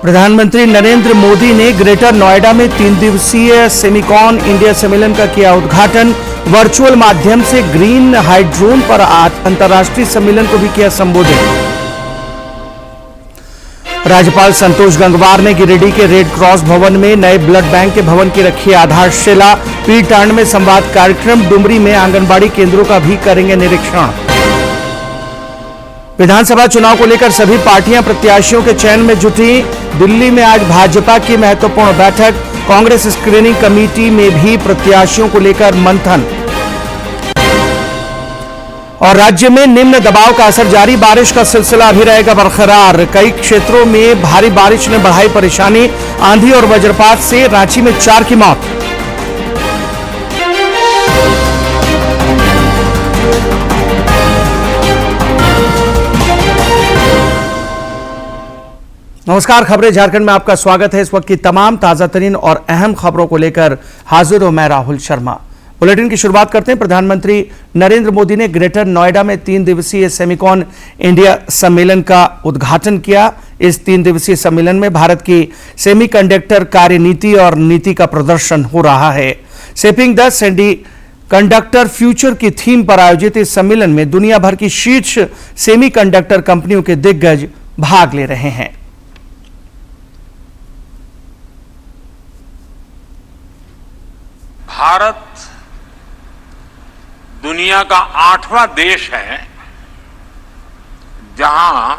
प्रधानमंत्री नरेंद्र मोदी ने ग्रेटर नोएडा में 3 दिवसीय सेमिकॉन इंडिया सम्मेलन का किया उद्घाटन। वर्चुअल माध्यम से ग्रीन हाइड्रोजन पर अंतर्राष्ट्रीय सम्मेलन को भी किया संबोधित। राज्यपाल संतोष गंगवार ने गिरिडीह के रेड क्रॉस भवन में नए ब्लड बैंक के भवन की रखी आधारशिला। पीरटांड में संवाद कार्यक्रम। डुमरी में आंगनबाड़ी केंद्रों का भी करेंगे निरीक्षण। विधानसभा चुनाव को लेकर सभी पार्टियां प्रत्याशियों के चयन में जुटी। दिल्ली में आज भाजपा की महत्वपूर्ण बैठक। कांग्रेस स्क्रीनिंग कमेटी में भी प्रत्याशियों को लेकर मंथन। और राज्य में निम्न दबाव का असर जारी। बारिश का सिलसिला अभी रहेगा बरकरार। कई क्षेत्रों में भारी बारिश ने बढ़ाई परेशानी। आंधी और वज्रपात से रांची में 4 की मौत। नमस्कार, खबरें झारखंड में आपका स्वागत है। इस वक्त की तमाम ताजा तरीन और अहम खबरों को लेकर हाजिर हूं मैं राहुल शर्मा। बुलेटिन की शुरुआत करते हैं। प्रधानमंत्री नरेंद्र मोदी ने ग्रेटर नोएडा में 3 दिवसीय सेमिकॉन इंडिया सम्मेलन का उद्घाटन किया। इस 3 दिवसीय सम्मेलन में भारत की सेमीकंडक्टर कार्यनीति और नीति का प्रदर्शन हो रहा है। शेपिंग द सेमीकंडक्टर फ्यूचर की थीम पर आयोजित इस सम्मेलन में दुनिया भर की शीर्ष सेमीकंडक्टर कंपनियों के दिग्गज भाग ले रहे हैं। भारत दुनिया का 8वां देश है जहां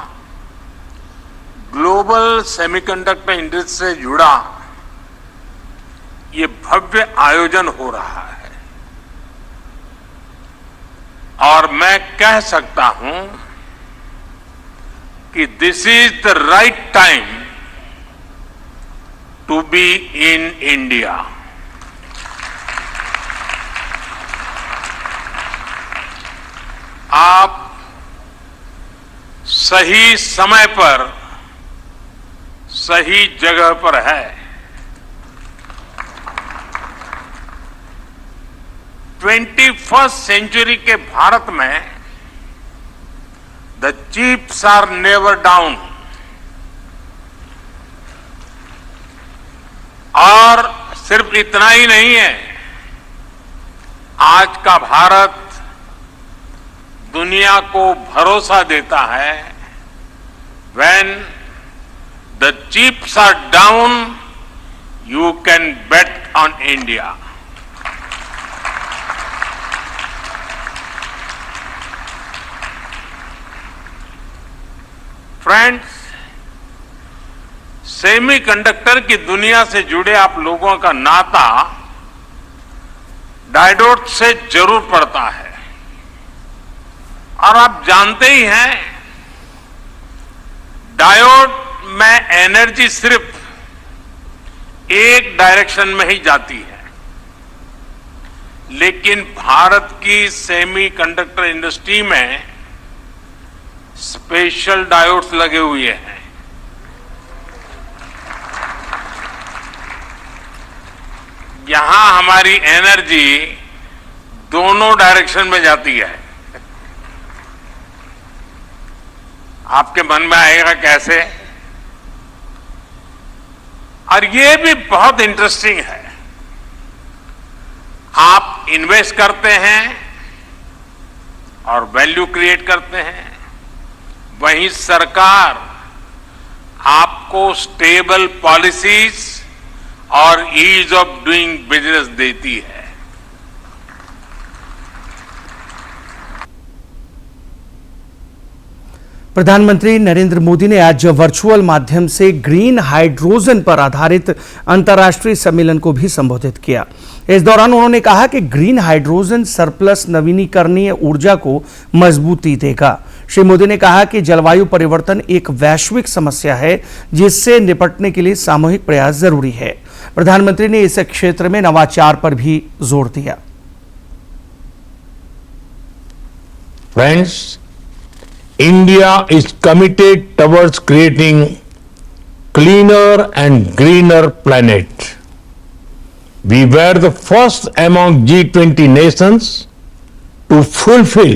ग्लोबल सेमीकंडक्टर इंडस्ट्री से जुड़ा ये भव्य आयोजन हो रहा है। और मैं कह सकता हूं कि this is the right time to be in India. आप सही समय पर सही जगह पर है। 21st सेंचुरी के भारत में the chips are never down. और सिर्फ इतना ही नहीं है, आज का भारत दुनिया को भरोसा देता है, when the chips are down, you can bet on India. Friends, semiconductor की दुनिया से जुड़े आप लोगों का नाता डायोड से जरूर पड़ता है। और आप जानते ही हैं, डायोड में एनर्जी सिर्फ एक डायरेक्शन में ही जाती है। लेकिन भारत की सेमीकंडक्टर इंडस्ट्री में स्पेशल डायोड्स लगे हुए हैं। यहां हमारी एनर्जी दोनों डायरेक्शन में जाती है। आपके मन में आएगा कैसे? और ये भी बहुत इंटरेस्टिंग है। आप इन्वेस्ट करते हैं और वैल्यू क्रिएट करते हैं, वहीं सरकार आपको स्टेबल पॉलिसीज और ईज ऑफ डूइंग बिजनेस देती है। प्रधानमंत्री नरेंद्र मोदी ने आज वर्चुअल माध्यम से ग्रीन हाइड्रोजन पर आधारित अंतर्राष्ट्रीय सम्मेलन को भी संबोधित किया। इस दौरान उन्होंने कहा कि ग्रीन हाइड्रोजन सरप्लस नवीनीकरणीय ऊर्जा को मजबूती देगा। श्री मोदी ने कहा कि जलवायु परिवर्तन एक वैश्विक समस्या है जिससे निपटने के लिए सामूहिक प्रयास जरूरी है। प्रधानमंत्री ने इस क्षेत्र में नवाचार पर भी जोर दिया। Friends, India is committed towards creating cleaner and greener planet. We were the first among G20 nations to fulfill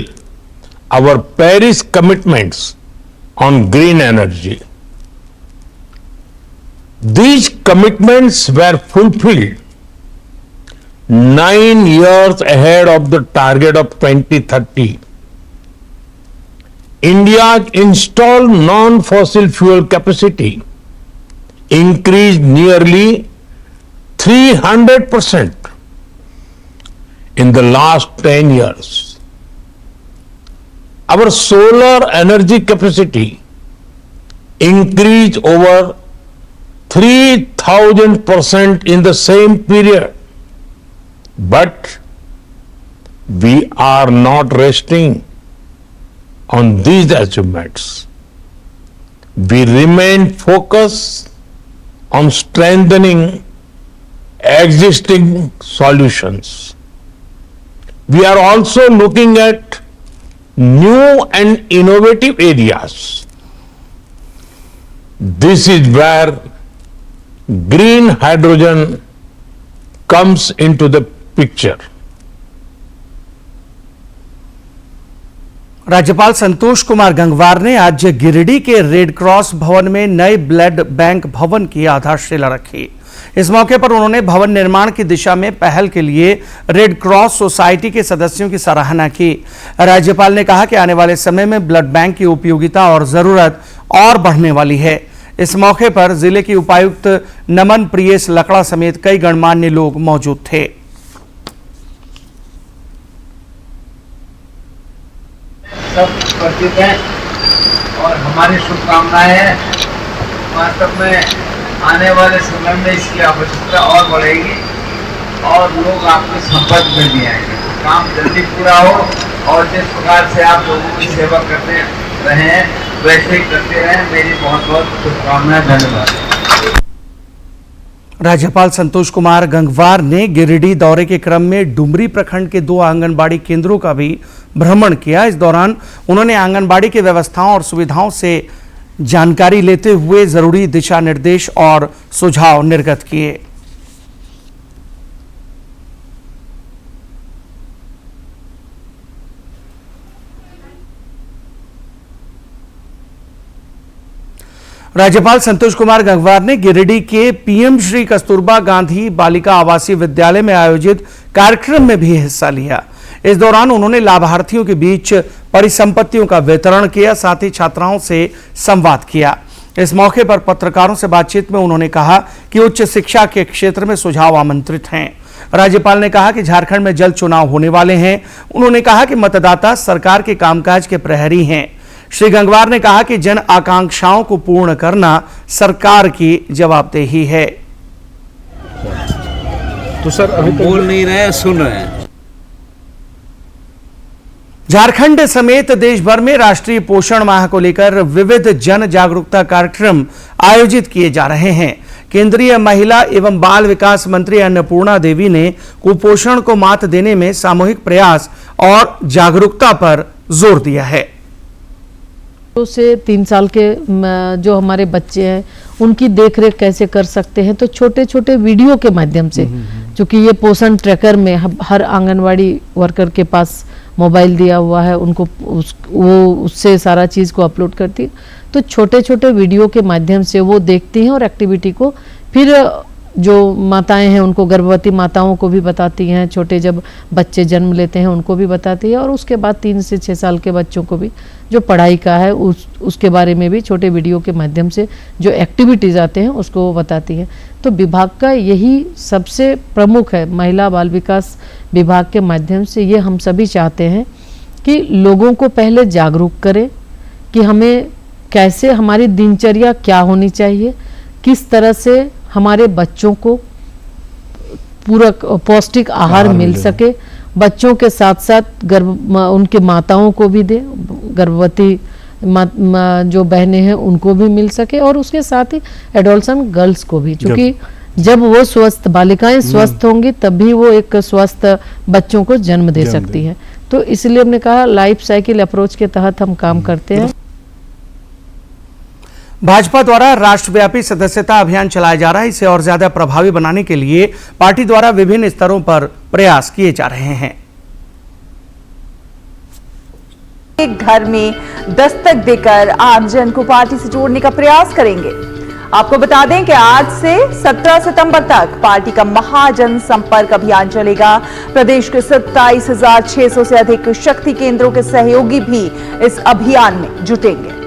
our Paris commitments on green energy. These commitments were fulfilled 9 years ahead of the target of 2030. India's installed non-fossil fuel capacity increased nearly 300% in the last 10 years. Our solar energy capacity increased over 3,000% in the same period. But we are not resting on these achievements. We remain focused on strengthening existing solutions. We are also looking at new and innovative areas. This is where green hydrogen comes into the picture. राज्यपाल संतोष कुमार गंगवार ने आज गिरिडीह के red cross भवन में नए blood bank भवन की आधारशिला रखी। इस मौके पर उन्होंने भवन निर्माण की दिशा में पहल के लिए रेड क्रॉस सोसाइटी के सदस्यों की सराहना की। राज्यपाल ने कहा कि आने वाले समय में ब्लड बैंक की उपयोगिता और जरूरत और बढ़ने वाली है। इस मौके पर जिले की उपायुक्त नमन प्रियेश लकड़ा समेत कई गणमान्य लोग मौजूद थे। सब उपस्थित हैं और हमारी शुभकामनाएं हैं। वास्तव में आने वाले समय में इसकी आवश्यकता और बढ़ेगी और लोग आपके संपर्क में भी आएंगे। काम जल्दी पूरा हो और जिस प्रकार से आप लोगों की सेवा करते रहे हैं वैसे ही करते रहें। मेरी बहुत बहुत शुभकामनाएं। धन्यवाद। राज्यपाल संतोष कुमार गंगवार ने गिरिडीह दौरे के क्रम में डुमरी प्रखंड के 2 आंगनबाड़ी केंद्रों का भी भ्रमण किया। इस दौरान उन्होंने आंगनबाड़ी की व्यवस्थाओं और सुविधाओं से जानकारी लेते हुए जरूरी दिशा निर्देश और सुझाव निर्गत किए। राज्यपाल संतोष कुमार गंगवार ने गिरिडीह के पीएम श्री कस्तूरबा गांधी बालिका आवासीय विद्यालय में आयोजित कार्यक्रम में भी हिस्सा लिया। इस दौरान उन्होंने लाभार्थियों के बीच परिसंपत्तियों का वितरण किया, साथ ही छात्राओं से संवाद किया। इस मौके पर पत्रकारों से बातचीत में उन्होंने कहा कि उच्च शिक्षा के क्षेत्र में सुझाव आमंत्रित हैं। राज्यपाल ने कहा कि झारखंड में जल्द चुनाव होने वाले हैं। उन्होंने कहा कि मतदाता सरकार के कामकाज के प्रहरी हैं। श्री गंगवार ने कहा कि जन आकांक्षाओं को पूर्ण करना सरकार की जवाबदेही है। तो सर अभी बोल नहीं रहे, सुन रहे हैं। झारखंड समेत देश भर में राष्ट्रीय पोषण माह को लेकर विविध जन जागरूकता कार्यक्रम आयोजित किए जा रहे हैं। केंद्रीय महिला एवं बाल विकास मंत्री अन्नपूर्णा देवी ने कुपोषण को मात देने में सामूहिक प्रयास और जागरूकता पर जोर दिया है। 2 से 3 साल के जो हमारे बच्चे हैं उनकी देखरेख कैसे कर सकते हैं, तो छोटे छोटे वीडियो के माध्यम से, क्योंकि ये पोषण ट्रैकर में हर आंगनवाड़ी वर्कर के पास मोबाइल दिया हुआ है, उनको वो उससे सारा चीज़ को अपलोड करती है। तो छोटे छोटे वीडियो के माध्यम से वो देखती हैं और एक्टिविटी को फिर जो माताएं हैं उनको, गर्भवती माताओं को भी बताती हैं, छोटे जब बच्चे जन्म लेते हैं उनको भी बताती है, और उसके बाद 3 से 6 साल के बच्चों को भी जो पढ़ाई का है उसके बारे में भी छोटे वीडियो के माध्यम से जो एक्टिविटीज़ आते हैं उसको वो बताती हैं। तो विभाग का यही सबसे प्रमुख है, महिला बाल विकास विभाग के माध्यम से ये हम सभी चाहते हैं कि लोगों को पहले जागरूक करें कि हमें कैसे, हमारी दिनचर्या क्या होनी चाहिए, किस तरह से हमारे बच्चों को पूरक पौष्टिक आहार मिल सके, बच्चों के साथ साथ उनके माताओं को भी दे, गर्भवती जो बहनें हैं उनको भी मिल सके, और उसके साथ ही एडोलसेंट गर्ल्स को भी, क्योंकि जब वो स्वस्थ बालिकाएं स्वस्थ होंगी तभी वो एक स्वस्थ बच्चों को जन्म दे सकती हैं। तो इसलिए हमने कहा लाइफ साइकिल अप्रोच के तहत हम काम करते हैं। भाजपा द्वारा राष्ट्रव्यापी सदस्यता अभियान चलाया जा रहा है। इसे और ज्यादा प्रभावी बनाने के लिए पार्टी द्वारा विभिन्न स्तरों पर प्रयास किए जा रहे हैं। एक घर में दस्तक देकर आमजन को पार्टी से जोड़ने का प्रयास करेंगे। आपको बता दें कि आज से 17 सितंबर तक पार्टी का महाजन संपर्क अभियान चलेगा। प्रदेश के 27,600 से अधिक शक्ति केंद्रों के सहयोगी भी इस अभियान में जुटेंगे।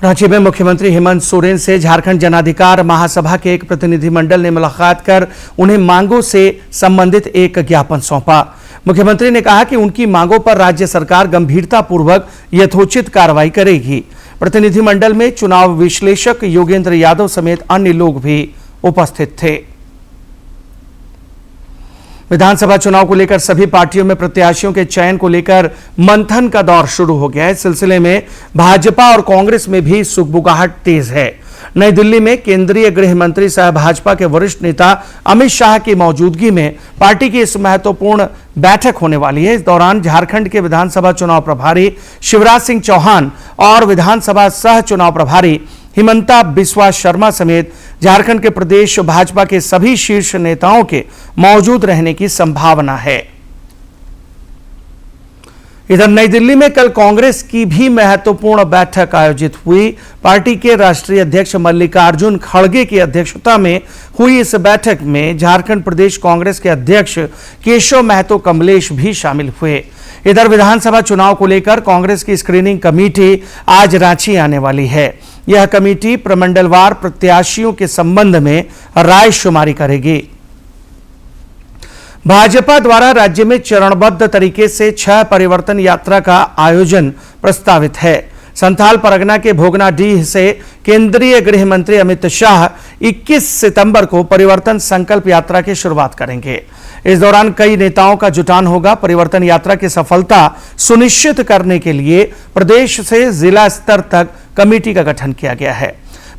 रांची में मुख्यमंत्री हेमंत सोरेन से झारखंड जनाधिकार महासभा के एक प्रतिनिधिमंडल ने मुलाकात कर उन्हें मांगों से संबंधित एक ज्ञापन सौंपा। मुख्यमंत्री ने कहा कि उनकी मांगों पर राज्य सरकार गंभीरतापूर्वक यथोचित कार्रवाई करेगी। प्रतिनिधिमंडल में चुनाव विश्लेषक योगेंद्र यादव समेत अन्य लोग भी उपस्थित थे। विधानसभा चुनाव को लेकर सभी पार्टियों में प्रत्याशियों के चयन को लेकर मंथन का दौर शुरू हो गया है। इस सिलसिले में भाजपा और कांग्रेस में भी सुगबुगाहट तेज है। नई दिल्ली में केंद्रीय गृह मंत्री सह भाजपा के वरिष्ठ नेता अमित शाह की मौजूदगी में पार्टी की इस महत्वपूर्ण बैठक होने वाली है। इस दौरान झारखंड के विधानसभा चुनाव प्रभारी शिवराज सिंह चौहान और विधानसभा सह चुनाव प्रभारी हिमंता बिस्वा शर्मा समेत झारखंड के प्रदेश भाजपा के सभी शीर्ष नेताओं के मौजूद रहने की संभावना है। इधर नई दिल्ली में कल कांग्रेस की भी महत्वपूर्ण बैठक आयोजित हुई। पार्टी के राष्ट्रीय अध्यक्ष मल्लिकार्जुन खड़गे की अध्यक्षता में हुई इस बैठक में झारखंड प्रदेश कांग्रेस के अध्यक्ष केशव महतो कमलेश भी शामिल हुए। इधर विधानसभा चुनाव को लेकर कांग्रेस की स्क्रीनिंग कमेटी आज रांची आने वाली है। यह कमेटी प्रमंडलवार प्रत्याशियों के संबंध में राय शुमारी करेगी। भाजपा द्वारा राज्य में चरणबद्ध तरीके से 6 परिवर्तन यात्रा का आयोजन प्रस्तावित है। संथाल परगना के भोगनाडीह से केंद्रीय गृह मंत्री अमित शाह 21 सितंबर को परिवर्तन संकल्प यात्रा की शुरुआत करेंगे। इस दौरान कई नेताओं का जुटान होगा। परिवर्तन यात्रा की सफलता सुनिश्चित करने के लिए प्रदेश से जिला स्तर तक कमेटी का गठन किया गया है।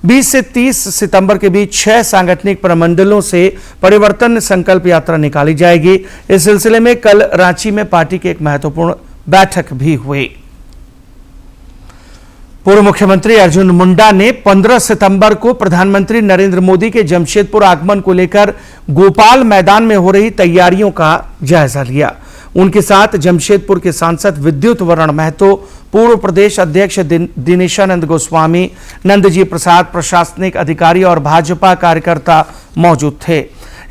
20 से 30 सितंबर के बीच 6 सांगठनिक प्रमंडलों से परिवर्तन संकल्प यात्रा निकाली जाएगी। इस सिलसिले में कल रांची में पार्टी की एक महत्वपूर्ण बैठक भी हुई। पूर्व मुख्यमंत्री अर्जुन मुंडा ने 15 सितंबर को प्रधानमंत्री नरेंद्र मोदी के जमशेदपुर आगमन को लेकर गोपाल मैदान में हो रही तैयारियों का जायजा लिया। उनके साथ जमशेदपुर के सांसद विद्युत वरण महतो, पूर्व प्रदेश अध्यक्ष दिनेशानंद गोस्वामी, नंदजी प्रसाद, प्रशासनिक अधिकारी और भाजपा कार्यकर्ता मौजूद थे।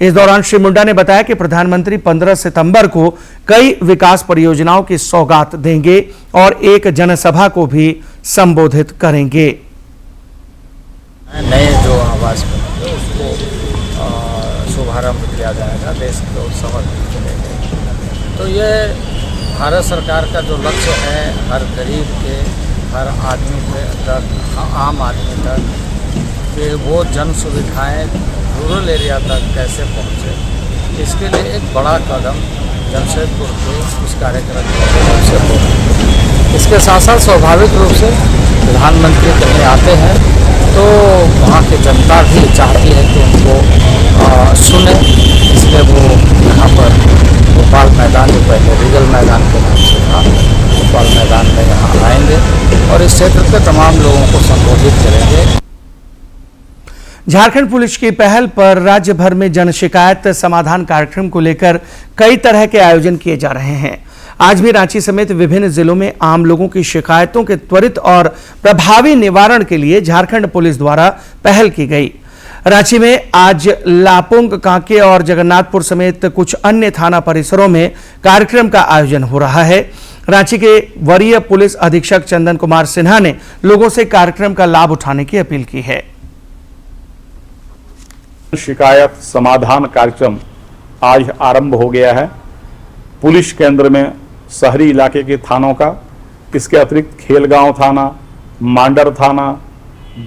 इस दौरान श्री मुंडा ने बताया कि प्रधानमंत्री 15 सितंबर को कई विकास परियोजनाओं की सौगात देंगे और एक जनसभा को भी संबोधित करेंगे। नए जो आवास बनेंगे उसको शुभारंभ किया जाएगा, देश को समर्पित करेंगे। तो ये भारत सरकार का जो लक्ष्य है हर गरीब के, हर आदमी के तक, आम आदमी तक कि वो जन सुविधाएँ रूरल एरिया तक कैसे पहुँचे, इसके लिए एक बड़ा कदम जमशेदपुर के इस कार्यक्रम से होगा। इसके साथ साथ स्वाभाविक रूप से प्रधानमंत्री कहीं आते हैं तो वहाँ की जनता भी चाहती है कि उनको सुने, इसलिए वो यहाँ पर गोपाल मैदान जो पहले रीगल मैदान के नाम से था, गोपाल मैदान में यहाँ आएंगे और इस क्षेत्र के तमाम लोगों को संबोधित करेंगे। झारखंड पुलिस की पहल पर राज्य भर में जन शिकायत समाधान कार्यक्रम को लेकर कई तरह के आयोजन किए जा रहे हैं। आज भी रांची समेत विभिन्न जिलों में आम लोगों की शिकायतों के त्वरित और प्रभावी निवारण के लिए झारखंड पुलिस द्वारा पहल की गई। रांची में आज लापोंग, कांके और जगन्नाथपुर समेत कुछ अन्य थाना परिसरों में कार्यक्रम का आयोजन हो रहा है। रांची के वरीय पुलिस अधीक्षक चंदन कुमार सिन्हा ने लोगों से कार्यक्रम का लाभ उठाने की अपील की है। शिकायत समाधान कार्यक्रम आज आरंभ हो गया है। पुलिस केंद्र में शहरी इलाके के थानों का, इसके अतिरिक्त खेलगांव थाना, मांडर थाना,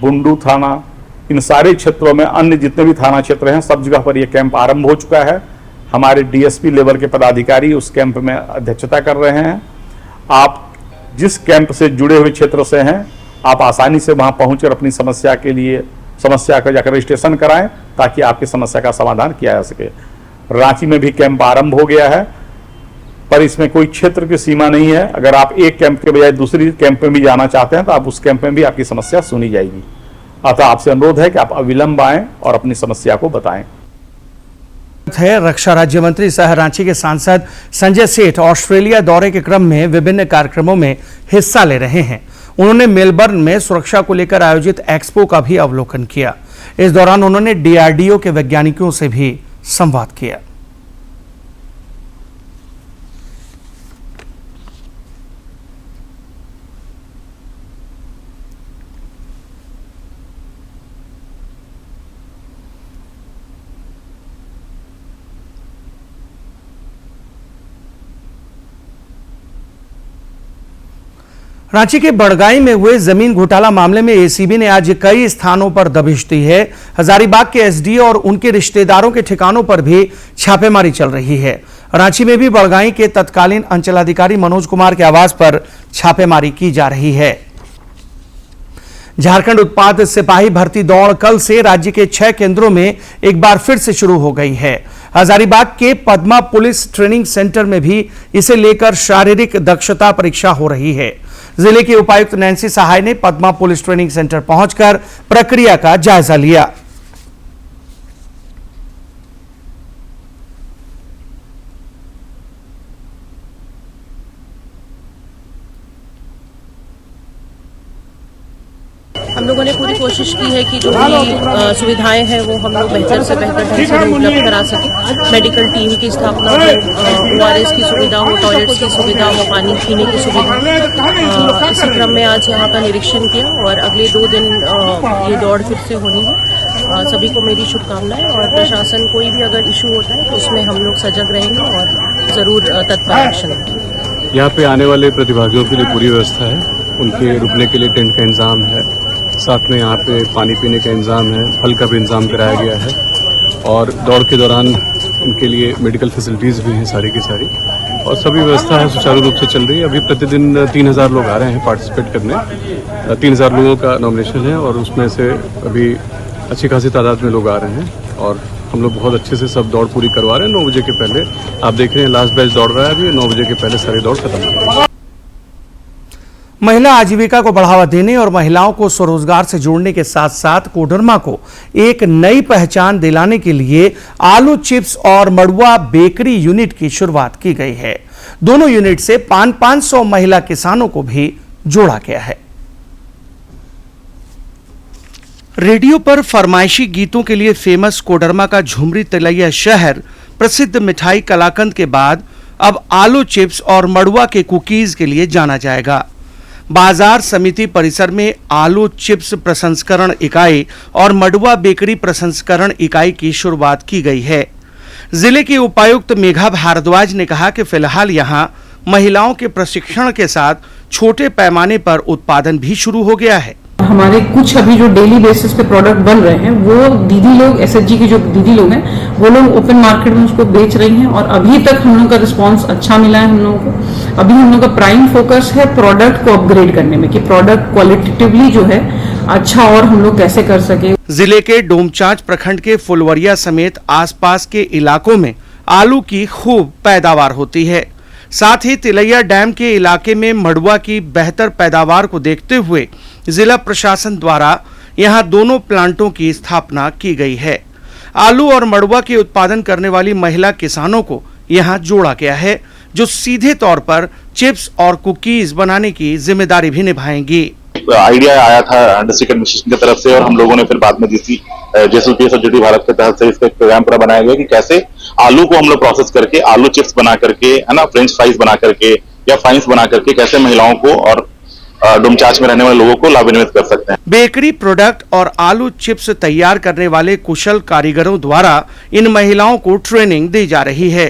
बुंडू थाना, इन सारे क्षेत्रों में अन्य जितने भी थाना क्षेत्र हैं सब जगह पर यह कैंप आरंभ हो चुका है। हमारे डीएसपी लेवल के पदाधिकारी उस कैंप में अध्यक्षता कर रहे हैं। आप जिस कैंप से जुड़े हुए क्षेत्र से हैं आप आसानी से वहां पहुंचकर अपनी समस्या का जाकर रजिस्ट्रेशन कराएं ताकि आपकी समस्या का समाधान किया जा सके। रांची में भी कैंप आरंभ हो गया है, पर इसमें कोई क्षेत्र की सीमा नहीं है। अगर आप एक कैंप के बजाय दूसरी कैंप में भी जाना चाहते हैं तो आप उस कैंप में भी आपकी समस्या सुनी जाएगी। अतः आपसे अनुरोध है कि आप अविलंब आएं और अपनी समस्या को बताएं। रक्षा राज्य मंत्री सह रांची के सांसद संजय सेठ ऑस्ट्रेलिया दौरे के क्रम में विभिन्न कार्यक्रमों में हिस्सा ले रहे हैं। उन्होंने मेलबर्न में सुरक्षा को लेकर आयोजित एक्सपो का भी अवलोकन किया। इस दौरान उन्होंने डीआरडीओ के वैज्ञानिकों से भी संवाद किया। रांची के बड़गाई में हुए जमीन घोटाला मामले में एसीबी ने आज कई स्थानों पर दबिश दी है। हजारीबाग के एसडीओ और उनके रिश्तेदारों के ठिकानों पर भी छापेमारी चल रही है। रांची में भी बड़गाई के तत्कालीन अंचलाधिकारी मनोज कुमार के आवास पर छापेमारी की जा रही है। झारखंड उत्पाद सिपाही भर्ती दौड़ कल से राज्य के 6 केंद्रों में एक बार फिर से शुरू हो गई है। हजारीबाग के पद्मा पुलिस ट्रेनिंग सेंटर में भी इसे लेकर शारीरिक दक्षता परीक्षा हो रही है। जिले के उपायुक्त नैन्सी सहाय ने पद्मा पुलिस ट्रेनिंग सेंटर पहुंचकर प्रक्रिया का जायजा लिया। हम लोगों ने पूरी कोशिश की है कि जो भी सुविधाएं हैं वो हम लोग बेहतर से बेहतर ढंग से उपलब्ध करा सकें। मेडिकल टीम की स्थापना हो, ORS की सुविधा हो, टॉयलेट्स की सुविधा हो, पानी पीने की सुविधा। इसी क्रम में आज यहाँ का निरीक्षण किया और अगले 2 दिन ये दौड़ फिर से होनी है। सभी को मेरी शुभकामनाएं और प्रशासन कोई भी अगर इशू होता है तो उसमें हम लोग सजग रहेंगे और ज़रूर तत्पर एक्शन लेंगे। यहाँ पे आने वाले प्रतिभागियों के लिए पूरी व्यवस्था है। उनके रुकने के लिए टेंट का इंतजाम है, साथ में यहाँ पे पानी पीने का इंतजाम है, फल का भी इंतजाम कराया गया है और दौड़ के दौरान इनके लिए मेडिकल फैसिलिटीज़ भी हैं सारी की सारी और सभी व्यवस्था है सुचारू रूप से चल रही है। अभी प्रतिदिन 3000 लोग आ रहे हैं पार्टिसिपेट करने। 3000 लोगों का नॉमिनेशन है और उसमें से अभी अच्छी खासी तादाद में लोग आ रहे हैं और हम लोग बहुत अच्छे से सब दौड़ पूरी करवा रहे हैं। 9 बजे के पहले आप देख रहे हैं लास्ट बैच दौड़ रहा है, अभी 9 बजे के पहले सारी दौड़ खत्म हो गई। महिला आजीविका को बढ़ावा देने और महिलाओं को स्वरोजगार से जोड़ने के साथ साथ कोडरमा को एक नई पहचान दिलाने के लिए आलू चिप्स और मड़ुआ बेकरी यूनिट की शुरुआत की गई है। दोनों यूनिट से 500 महिला किसानों को भी जोड़ा गया है। रेडियो पर फरमाइशी गीतों के लिए फेमस कोडरमा का झुमरी तिलैया शहर प्रसिद्ध मिठाई कलाकंद के बाद अब आलू चिप्स और मड़ुआ के कुकीज के लिए जाना जाएगा। बाजार समिति परिसर में आलू चिप्स प्रसंस्करण इकाई और मड़ुआ बेकरी प्रसंस्करण इकाई की शुरुआत की गई है। जिले के उपायुक्त मेघा भारद्वाज ने कहा कि फिलहाल यहां महिलाओं के प्रशिक्षण के साथ छोटे पैमाने पर उत्पादन भी शुरू हो गया है। हमारे कुछ अभी जो डेली बेसिस पे प्रोडक्ट बन रहे हैं वो दीदी लोग एसएचजी की जो दीदी लोग हैं वो लोग ओपन मार्केट में उसको बेच रही हैं और अभी तक हम लोग का रिस्पांस अच्छा मिला है। हम लोगों को अभी हम लोग का प्राइम फोकस है प्रोडक्ट को अपग्रेड करने में कि प्रोडक्ट क्वालिटेटिवली जो है अच्छा और हम लोग कैसे कर सके। जिले के डोमचांच प्रखंड के फुलवरिया समेत आसपास के इलाकों में आलू की खूब पैदावार होती है। साथ ही तिलैया डैम के इलाके में मड़ुआ की बेहतर पैदावार को देखते हुए जिला प्रशासन द्वारा यहां दोनों प्लांटों की स्थापना की गई है। आलू और मड़ुआ के उत्पादन करने वाली महिला किसानों को यहां जोड़ा गया है, जो सीधे तौर पर चिप्स और कुकीज बनाने की जिम्मेदारी भी निभाएंगी। आइडिया आया था डिस्ट्रिक्ट एडमिनिस्ट्रेशन की तरफ से और हम लोगों ने फिर बाद में जेएसएलपीएस और जीटी भारत के तहत से इसका एक प्रोग्राम पूरा बनाया गया कि कैसे आलू को हम लोग प्रोसेस करके आलू चिप्स बना करके है ना, फ्रेंच फ्राइज बना करके या फाइन्स बना करके कैसे महिलाओं को और डोमचांच में रहने वाले लोगों को लाभान्वित कर सकते हैं। बेकरी प्रोडक्ट और आलू चिप्स तैयार करने वाले कुशल कारीगरों द्वारा इन महिलाओं को ट्रेनिंग दी जा रही है।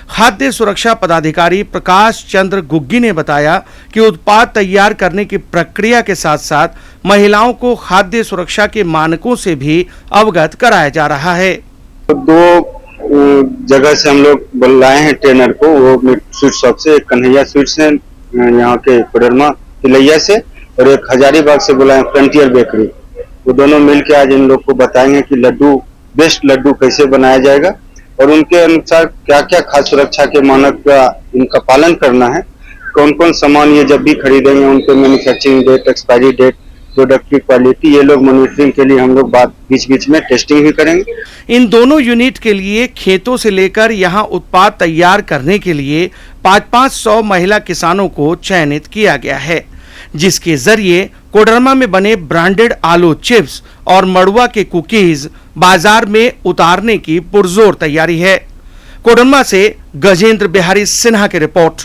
खाद्य सुरक्षा पदाधिकारी प्रकाश चंद्र गुग्गी ने बताया कि उत्पाद तैयार करने की प्रक्रिया के साथ साथ महिलाओं को खाद्य सुरक्षा के मानकों से भी अवगत कराया जा रहा है। 2 जगह से हम लोग बुलाए हैं ट्रेनर को, वो स्वीट शॉप से, एक कन्हैया स्वीट्स है यहाँ के कोडरमा तिलैया से और एक हजारीबाग से बुलाए फ्रंटियर बेकरी। वो दोनों मिलकर आज इन लोग को बताएंगे कि बेस्ट लड्डू कैसे बनाया जाएगा और उनके अनुसार क्या क्या खाद्य सुरक्षा के मानक का इनका पालन करना है। कौन कौन सामान ये जब भी खरीदेंगे उनके manufacturing date, expiry date, product की क्वालिटी, ये लोग मॉनिटरिंग के लिए हम लोग बीच बीच में टेस्टिंग भी करेंगे। इन दोनों यूनिट के लिए खेतों से लेकर यहां उत्पाद तैयार करने के लिए 500 महिला किसानों को चयनित किया गया है। जिसके जरिए कोडरमा में बने ब्रांडेड आलू चिप्स और मड़ुआ के कुकीज बाजार में उतारने की पुरजोर तैयारी है। कोडरमा से गजेंद्र बिहारी सिन्हा की रिपोर्ट।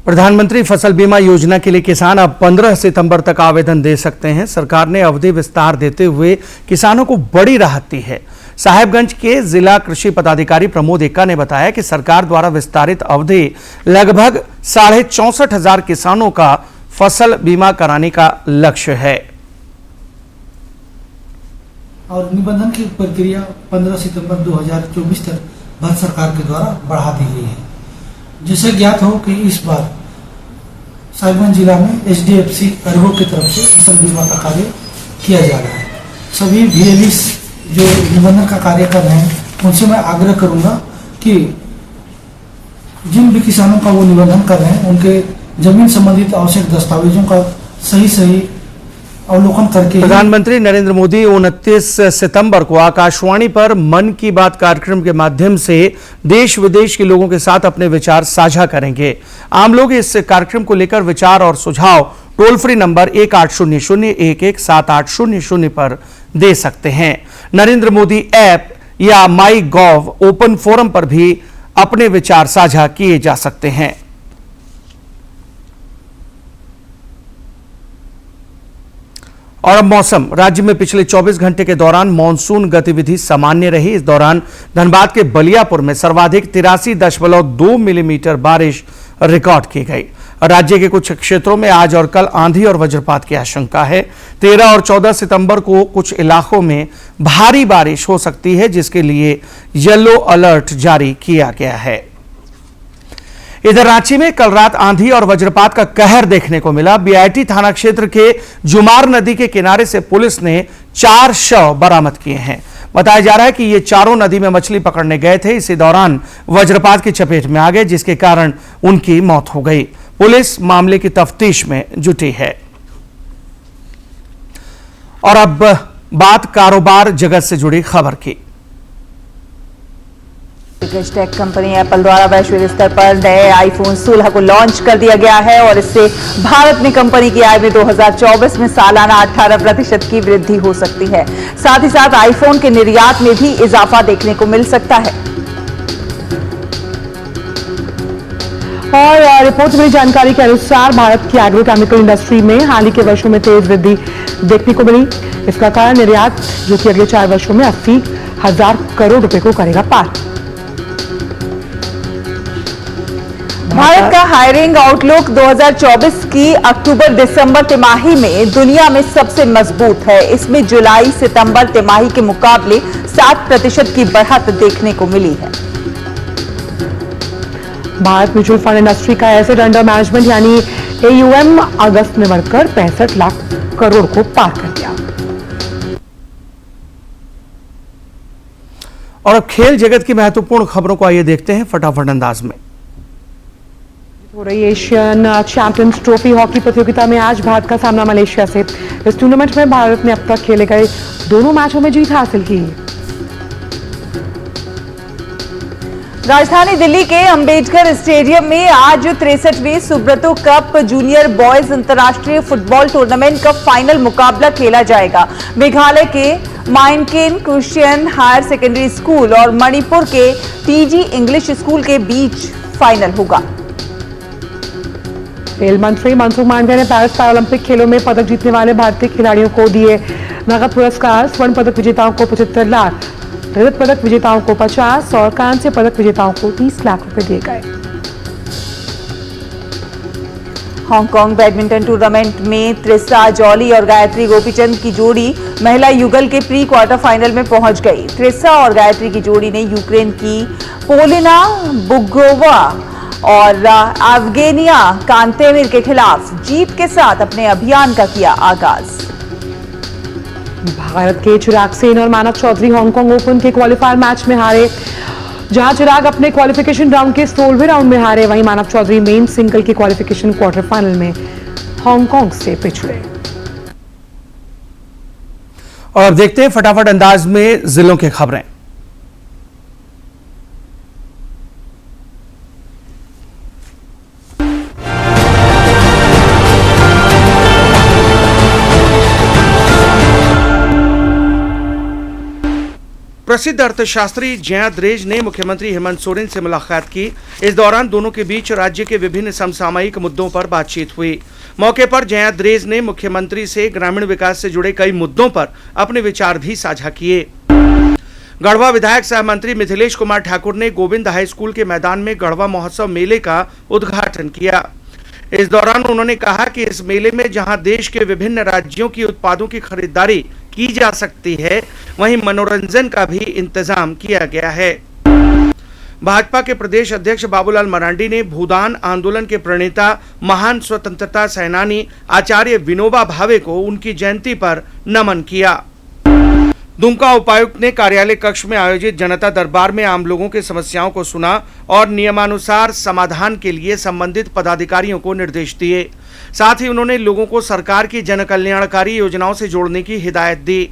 प्रधानमंत्री फसल बीमा योजना के लिए किसान अब 15 सितंबर तक आवेदन दे सकते हैं। सरकार ने अवधि विस्तार देते हुए किसानों को बड़ी राहत दी है। साहेबगंज के जिला कृषि पदाधिकारी प्रमोद एक्का ने बताया कि सरकार द्वारा विस्तारित अवधि लगभग 64,500 किसानों का फसल बीमा कराने का लक्ष्य है। और निबंधन की प्रक्रिया 15 सितंबर 2024 तक भारत सरकार के द्वारा बढ़ा दी गई है। जिसे ज्ञात हो कि इस बार साहिबगंज जिला में HDFC अर्हो की तरफ से फसल बीमा का कार्य किया जा रहा है। सभी VLEs जो निबंधन का कार्य कर रहे हैं उनसे मैं आग्रह करूंगा कि जिन भी किसानों का वो निबंधन कर रहे हैं उनके जमीन संबंधित आवश्यक दस्तावेजों का सही अवलोकन करके। प्रधानमंत्री नरेंद्र मोदी 29 सितंबर को आकाशवाणी पर मन की बात कार्यक्रम के माध्यम से देश विदेश के लोगों के साथ अपने विचार साझा करेंगे। आम लोग इस कार्यक्रम को लेकर विचार और सुझाव टोल फ्री नंबर 1800-117800 पर दे सकते हैं। नरेंद्र मोदी ऐप या माई गॉव ओपन फोरम पर भी अपने विचार साझा किए जा सकते हैं। और अब मौसम। राज्य में पिछले 24 घंटे के दौरान मानसून गतिविधि सामान्य रही। इस दौरान धनबाद के बलियापुर में सर्वाधिक 83.2 मिलीमीटर बारिश रिकॉर्ड की गई। राज्य के कुछ क्षेत्रों में आज और कल आंधी और वज्रपात की आशंका है। 13 और 14 सितंबर को कुछ इलाकों में भारी बारिश हो सकती है, जिसके लिए येलो अलर्ट जारी किया गया है। इधर रांची में कल रात आंधी और वज्रपात का कहर देखने को मिला। BIT थाना क्षेत्र के जुमार नदी के किनारे से पुलिस ने 4 शव बरामद किए हैं। बताया जा रहा है कि ये चारों नदी में मछली पकड़ने गए थे। इसी दौरान वज्रपात की चपेट में आ गए, जिसके कारण उनकी मौत हो गई। पुलिस मामले की तफ्तीश में जुटी है। और अब बात कारोबार जगत से जुड़ी खबर की। टेक कंपनी एप्पल द्वारा वैश्विक स्तर पर नए iPhone 16 को लॉन्च कर दिया गया है और इससे भारत में कंपनी की आय में 2024 में सालाना 18% की वृद्धि हो सकती है। साथ ही साथ आईफोन के निर्यात में भी इजाफा देखने को मिल सकता है। और रिपोर्ट में जानकारी के अनुसार भारत की एग्रोकेमिकल इंडस्ट्री में हाल ही के वर्षों में तेज वृद्धि देखने को मिली। इसका कारण निर्यात, जो कि अगले 4 वर्षों में 80,000 करोड़ रुपए को करेगा पार। भारत का हायरिंग आउटलुक 2024 की अक्टूबर-दिसंबर तिमाही में दुनिया में सबसे मजबूत है। इसमें जुलाई-सितंबर तिमाही के मुकाबले 7% की बढ़त देखने को मिली है। भारत म्यूचुअल फंड इंडस्ट्री का एसेट अंडर मैनेजमेंट यानी AUM अगस्त में बढ़कर 65 लाख करोड़ को पार कर दिया। और अब खेल जगत की महत्वपूर्ण खबरों को आइए देखते हैं फटाफट अंदाज में। हो रही एशियन चैंपियंस ट्रॉफी हॉकी प्रतियोगिता में आज भारत का सामना मलेशिया से। इस टूर्नामेंट में भारत ने अब तक खेले गए दोनों मैचों में जीत हासिल की। राजधानी दिल्ली के अंबेडकर स्टेडियम में आज 63वीं सुब्रतो कप जूनियर बॉयज अंतर्राष्ट्रीय फुटबॉल टूर्नामेंट का फाइनल मुकाबला खेला जाएगा। मेघालय के माइनकेन क्रिश्चियन हायर सेकेंडरी स्कूल और मणिपुर के TG इंग्लिश स्कूल के बीच फाइनल होगा। खेल मंत्री मनसुख मांडविया ने पेरिस पैरालंपिक खेलों में पदक जीतने वाले भारतीय खिलाड़ियों को दिए नगद पुरस्कार। स्वर्ण पदक विजेताओं को 75 लाख, रजत पदक विजेताओं को 50 और कांस्य पदक विजेताओं को 30 लाख रुपए दिए गए। हांगकांग बैडमिंटन टूर्नामेंट में त्रिसा जॉली और गायत्री गोपीचंद की जोड़ी महिला युगल के प्री क्वार्टर फाइनल में पहुंच गई। त्रिसा और गायत्री की जोड़ी ने यूक्रेन की पोलिना बुगोवा और अफगानिया कांतेमिर के खिलाफ जीत के साथ अपने अभियान का किया आगाज। भारत के चिराग सेन और मानव चौधरी हांगकांग ओपन के क्वालिफायर मैच में हारे। जहां चिराग अपने क्वालिफिकेशन राउंड के 16वें राउंड में हारे, वहीं मानव चौधरी मेन सिंगल के क्वालिफिकेशन क्वार्टर फाइनल में हांगकांग से पिछड़े। और अब देखते हैं फटाफट अंदाज में जिलों की खबरें। प्रसिद्ध अर्थशास्त्री जया द्रेज ने मुख्यमंत्री हेमंत सोरेन से मुलाकात की। इस दौरान दोनों के बीच राज्य के विभिन्न समसामयिक मुद्दों पर बातचीत हुई। मौके पर जया द्रेज ने मुख्यमंत्री से ग्रामीण विकास से जुड़े कई मुद्दों पर अपने विचार भी साझा किए। गढ़वा विधायक सह मंत्री मिथिलेश कुमार ठाकुर ने गोविंद हाई स्कूल के मैदान में गढ़वा महोत्सव मेले का उद्घाटन किया। इस दौरान उन्होंने कहा कि इस मेले में जहां देश के विभिन्न राज्यों की उत्पादों की खरीदारी की जा सकती है, वहीं मनोरंजन का भी इंतजाम किया गया है। भाजपा के प्रदेश अध्यक्ष बाबूलाल मरांडी ने भूदान आंदोलन के प्रणेता महान स्वतंत्रता सेनानी आचार्य विनोबा भावे को उनकी जयंती पर नमन किया। दुमका उपायुक्त ने कार्यालय कक्ष में आयोजित जनता दरबार में आम लोगों की समस्याओं को सुना और नियमानुसार समाधान के लिए संबंधित पदाधिकारियों को निर्देश दिए। साथ ही उन्होंने लोगों को सरकार की जन कल्याणकारी योजनाओं से जोड़ने की हिदायत दी।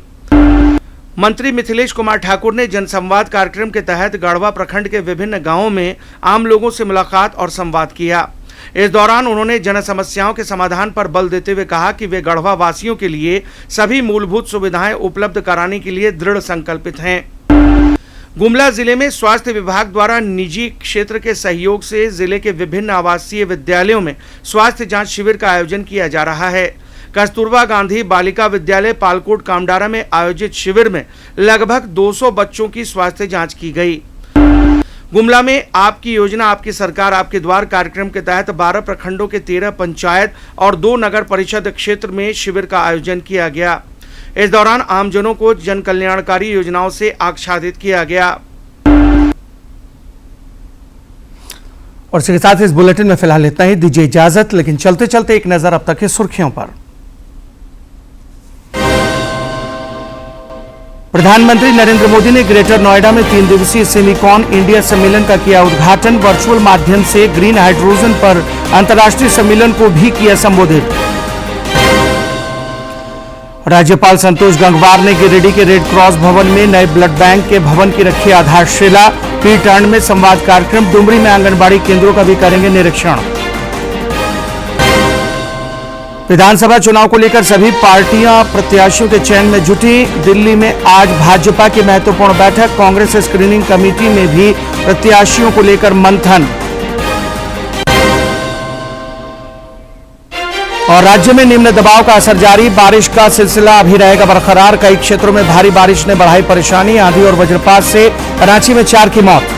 मंत्री मिथिलेश कुमार ठाकुर ने जनसंवाद कार्यक्रम के तहत गढ़वा प्रखंड के विभिन्न गांवों में आम लोगों से मुलाकात और संवाद किया। इस दौरान उन्होंने जन समस्याओं के समाधान पर बल देते हुए कहा कि वे गढ़वा वासियों के लिए सभी मूलभूत सुविधाएं उपलब्ध कराने के लिए दृढ़ संकल्पित हैं। गुमला जिले में स्वास्थ्य विभाग द्वारा निजी क्षेत्र के सहयोग से जिले के विभिन्न आवासीय विद्यालयों में स्वास्थ्य जांच शिविर का आयोजन किया जा रहा है। कस्तूरबा गांधी बालिका विद्यालय पालकोट कामडारा में आयोजित शिविर में लगभग 200 बच्चों की स्वास्थ्य जांच की गई। गुमला में आपकी योजना आपकी सरकार आपके द्वार कार्यक्रम के तहत 12 प्रखंडों के 13 पंचायत और 2 नगर परिषद क्षेत्र में शिविर का आयोजन किया गया। इस दौरान आमजनों को जन कल्याणकारी योजनाओं से आच्छादित किया गया। और इसके साथ इस बुलेटिन में फिलहाल इतना ही। दीजिए इजाजत, लेकिन चलते चलते एक नजर अब तक की सुर्खियों पर। प्रधानमंत्री नरेंद्र मोदी ने ग्रेटर नोएडा में 3 दिवसीय सेमिकॉन इंडिया सम्मेलन का किया उद्घाटन। वर्चुअल माध्यम से ग्रीन हाइड्रोजन पर अंतर्राष्ट्रीय सम्मेलन को भी किया संबोधित। राज्यपाल संतोष गंगवार ने गिरिडीह के रेड क्रॉस भवन में नए ब्लड बैंक के भवन की रखी आधारशिला। पी टर्न में संवाद कार्यक्रम। डुमरी में आंगनबाड़ी केंद्रों का भी करेंगे निरीक्षण। विधानसभा चुनाव को लेकर सभी पार्टियां प्रत्याशियों के चयन में जुटी। दिल्ली में आज भाजपा की महत्वपूर्ण बैठक। कांग्रेस स्क्रीनिंग कमेटी में भी प्रत्याशियों को लेकर मंथन। और राज्य में निम्न दबाव का असर जारी। बारिश का सिलसिला अभी रहेगा बरकरार। कई क्षेत्रों में भारी बारिश ने बढ़ाई परेशानी। आंधी और वज्रपात से कराची में 4 की मौत।